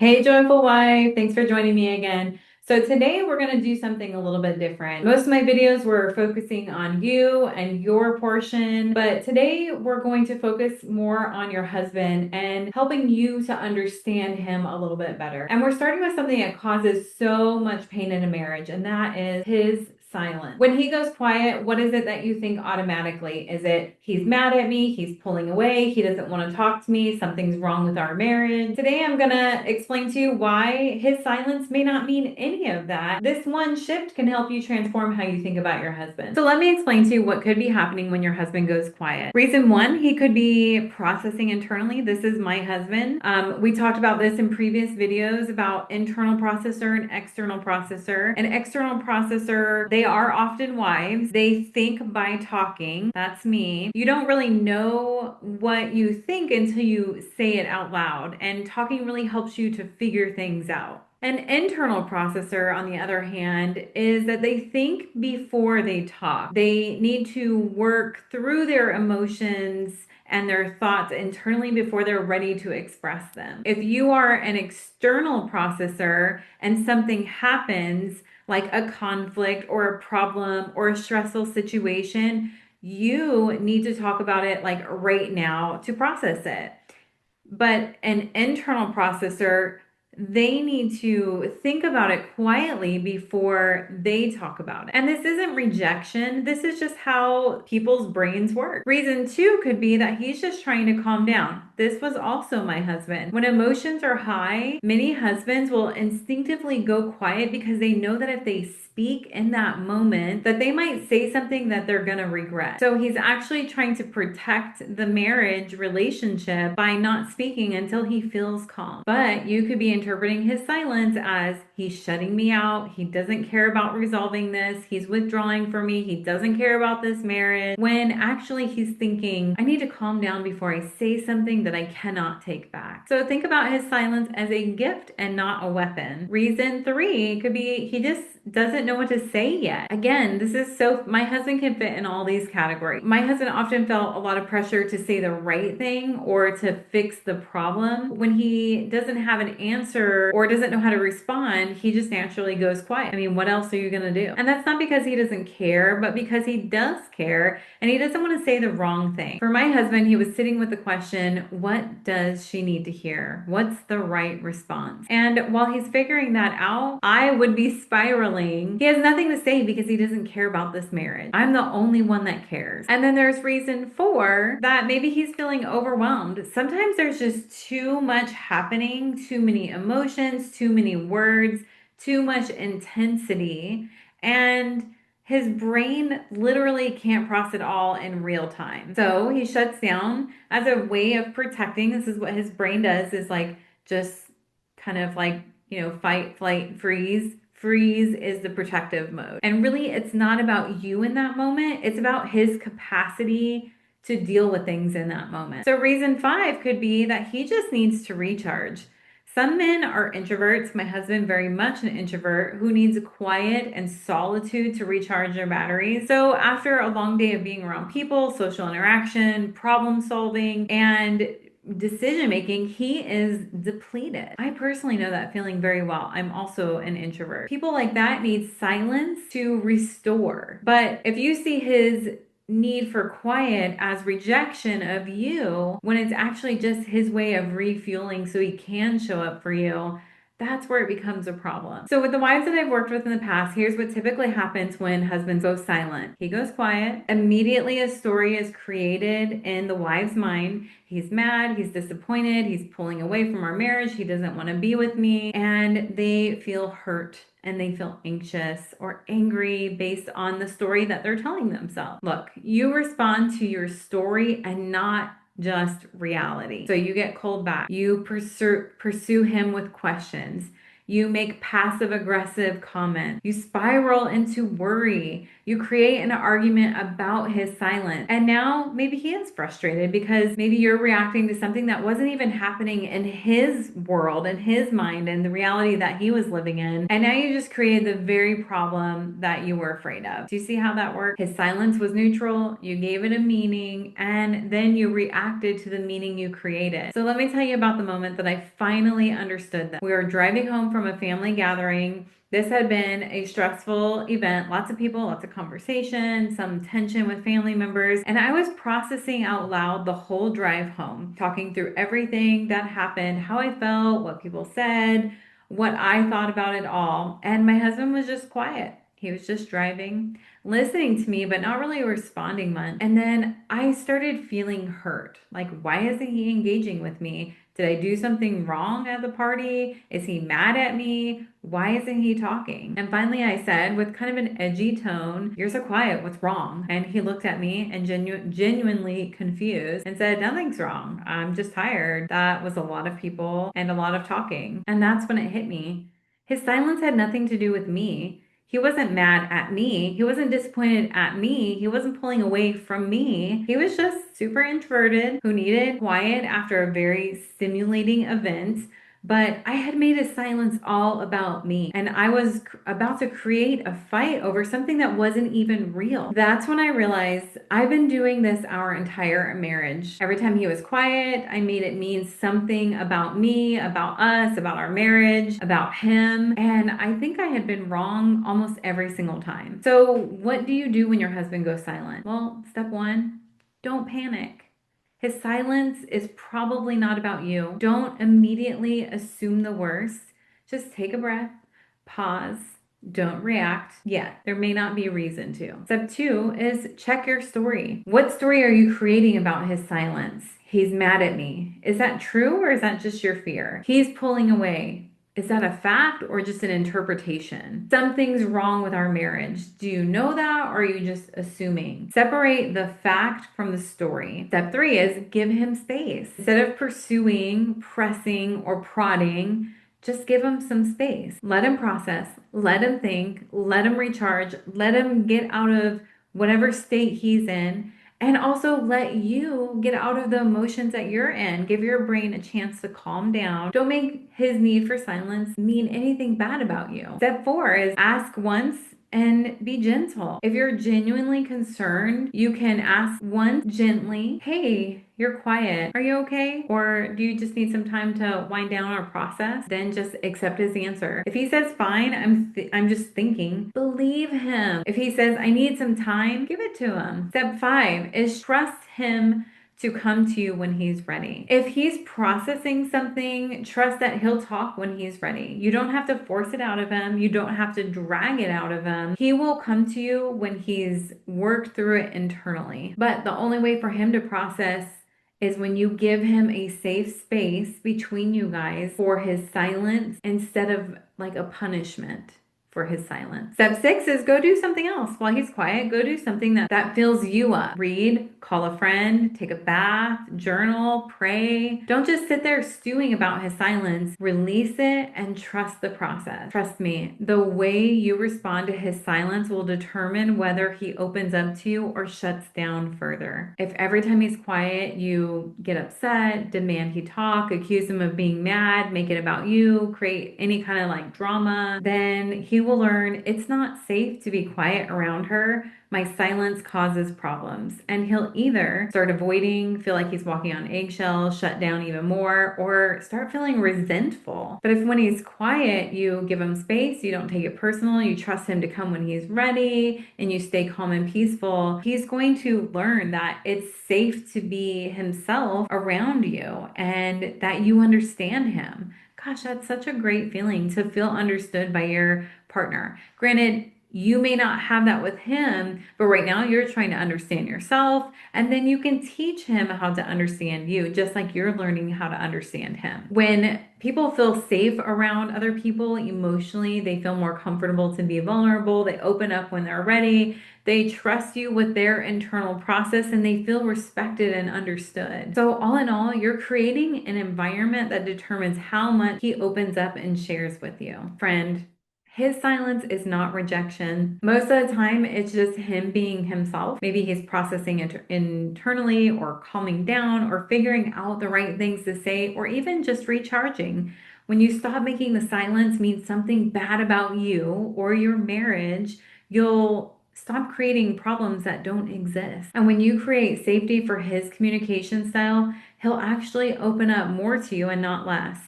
Hey, joyful wife. Thanks for joining me again. So today we're going to do something a little bit different. Most of my videos were focusing on you and your portion, but today we're going to focus more on your husband and helping you to understand him a little bit better. And we're starting with something that causes so much pain in a marriage, and that is his silence. When he goes quiet, what is it that you think automatically? Is it he's mad at me, he's pulling away, he doesn't want to talk to me, something's wrong with our marriage? Today I'm gonna explain to you why his silence may not mean any of that. This one shift can help you transform how you think about your husband. So let me explain to you what could be happening when your husband goes quiet. Reason one, he could be processing internally. This is my husband. We talked about this in previous videos about internal processor and external processor. An external processor, they are often wives. They think by talking. That's me. You don't really know what you think until you say it out loud, and talking really helps you to figure things out. An internal processor, on the other hand, is that they think before they talk. They need to work through their emotions and their thoughts internally before they're ready to express them. If you are an external processor and something happens, like a conflict or a problem or a stressful situation, you need to talk about it like right now to process it. But an internal processor, they need to think about it quietly before they talk about it. And this isn't rejection. This is just how people's brains work. Reason two could be that he's just trying to calm down. This was also my husband. When emotions are high, many husbands will instinctively go quiet because they know that if they speak in that moment, that they might say something that they're gonna regret. So he's actually trying to protect the marriage relationship by not speaking until he feels calm. But you could be interpreting his silence as he's shutting me out. He doesn't care about resolving this. He's withdrawing from me. He doesn't care about this marriage. When actually he's thinking, I need to calm down before I say something that I cannot take back. So think about his silence as a gift and not a weapon. Reason three could be he just doesn't know what to say yet. Again, this is so, my husband can fit in all these categories. My husband often felt a lot of pressure to say the right thing or to fix the problem. When he doesn't have an answer or doesn't know how to respond, he just naturally goes quiet. I mean, what else are you gonna do? And that's not because he doesn't care, but because he does care and he doesn't want to say the wrong thing. For my husband, he was sitting with the question, what does she need to hear? What's the right response? And while he's figuring that out, I would be spiraling. He has nothing to say because he doesn't care about this marriage. I'm the only one that cares. And then there's reason four, that maybe he's feeling overwhelmed. Sometimes there's just too much happening, too many emotions, too many words, too much intensity, and his brain literally can't process it all in real time. So he shuts down as a way of protecting. This is what his brain does, is like just kind of like, fight, flight, freeze. Freeze is the protective mode. And really, it's not about you in that moment. It's about his capacity to deal with things in that moment. So reason five could be that he just needs to recharge. Some men are introverts. My husband, very much an introvert who needs quiet and solitude to recharge their batteries. So after a long day of being around people, social interaction, problem solving, and decision making, he is depleted. I personally know that feeling very well. I'm also an introvert. People like that need silence to restore. But if you see his need for quiet as rejection of you, when it's actually just his way of refueling so he can show up for you, that's where it becomes a problem. So with the wives that I've worked with in the past, here's what typically happens when husbands go silent. He goes quiet. Immediately a story is created in the wife's mind. He's mad, he's disappointed, he's pulling away from our marriage, he doesn't want to be with me, and they feel hurt and they feel anxious or angry based on the story that they're telling themselves. Look, you respond to your story and not just reality. So you get called back. You pursue him with questions. You make passive aggressive comments. You spiral into worry. You create an argument about his silence. And now maybe he is frustrated because maybe you're reacting to something that wasn't even happening in his world, in his mind, and the reality that he was living in. And now you just created the very problem that you were afraid of. Do you see how that worked? His silence was neutral. You gave it a meaning, and then you reacted to the meaning you created. So let me tell you about the moment that I finally understood that. We were driving home from a family gathering. This had been a stressful event, lots of people, lots of conversation, some tension with family members, and I was processing out loud the whole drive home, talking through everything that happened, how I felt, what people said, what I thought about it all. And my husband was just quiet. He was just driving, listening to me, but not really responding much. And then I started feeling hurt. Like, why isn't he engaging with me? Did I do something wrong at the party? Is he mad at me? Why isn't he talking? And finally I said, with kind of an edgy tone, "You're so quiet, what's wrong?" And he looked at me and genuinely confused and said, "Nothing's wrong. I'm just tired. That was a lot of people and a lot of talking." And that's when it hit me. His silence had nothing to do with me. He wasn't mad at me. He wasn't disappointed at me. He wasn't pulling away from me. He was just super introverted who needed quiet after a very stimulating event. But I had made his silence all about me, and I was about to create a fight over something that wasn't even real. That's when I realized I've been doing this our entire marriage. Every time he was quiet, I made it mean something about me, about us, about our marriage, about him. And I think I had been wrong almost every single time. So, what do you do when your husband goes silent? Well, step one, don't panic. His silence is probably not about you. Don't immediately assume the worst. Just take a breath, pause, don't react yet. There may not be a reason to. Step two is check your story. What story are you creating about his silence? He's mad at me. Is that true, or is that just your fear? He's pulling away. Is that a fact or just an interpretation? Something's wrong with our marriage. Do you know that, or are you just assuming? Separate the fact from the story. Step three is give him space. Instead of pursuing, pressing, or prodding, just give him some space. Let him process, let him think, let him recharge, let him get out of whatever state he's in. And also let you get out of the emotions that you're in. Give your brain a chance to calm down. Don't make his need for silence mean anything bad about you. Step four is ask once and be gentle. If you're genuinely concerned, you can ask once gently, "Hey, you're quiet. Are you okay? Or do you just need some time to wind down or process?" Then just accept his answer. If he says, "Fine, I'm just thinking," believe him. If he says, "I need some time," give it to him. Step five is trust him to come to you when he's ready. If he's processing something, trust that he'll talk when he's ready. You don't have to force it out of him. You don't have to drag it out of him. He will come to you when he's worked through it internally. But the only way for him to process is when you give him a safe space between you guys for his silence instead of like a punishment for his silence. Step six is go do something else while he's quiet. Go do something that fills you up. Read, call a friend, take a bath, journal, pray. Don't just sit there stewing about his silence. Release it and trust the process. Trust me, the way you respond to his silence will determine whether he opens up to you or shuts down further. If every time he's quiet, you get upset, demand he talk, accuse him of being mad, make it about you, create any kind of like drama, then he will learn it's not safe to be quiet around her. My silence causes problems. And he'll either start avoiding, feel like he's walking on eggshells, shut down even more, or start feeling resentful. But if when he's quiet, you give him space, you don't take it personal, you trust him to come when he's ready, and you stay calm and peaceful, he's going to learn that it's safe to be himself around you and that you understand him. Gosh, that's such a great feeling to feel understood by your partner. Granted, You may not have that with him, but right now you're trying to understand yourself, and then you can teach him how to understand you, just like you're learning how to understand him. When people feel safe around other people emotionally, they feel more comfortable to be vulnerable, they open up when they're ready, they trust you with their internal process, and they feel respected and understood. So, all in all, you're creating an environment that determines how much he opens up and shares with you. Friend, his silence is not rejection. Most of the time, it's just him being himself. Maybe he's processing it internally, or calming down, or figuring out the right things to say, or even just recharging. When you stop making the silence mean something bad about you or your marriage, you'll stop creating problems that don't exist. And when you create safety for his communication style, he'll actually open up more to you and not less.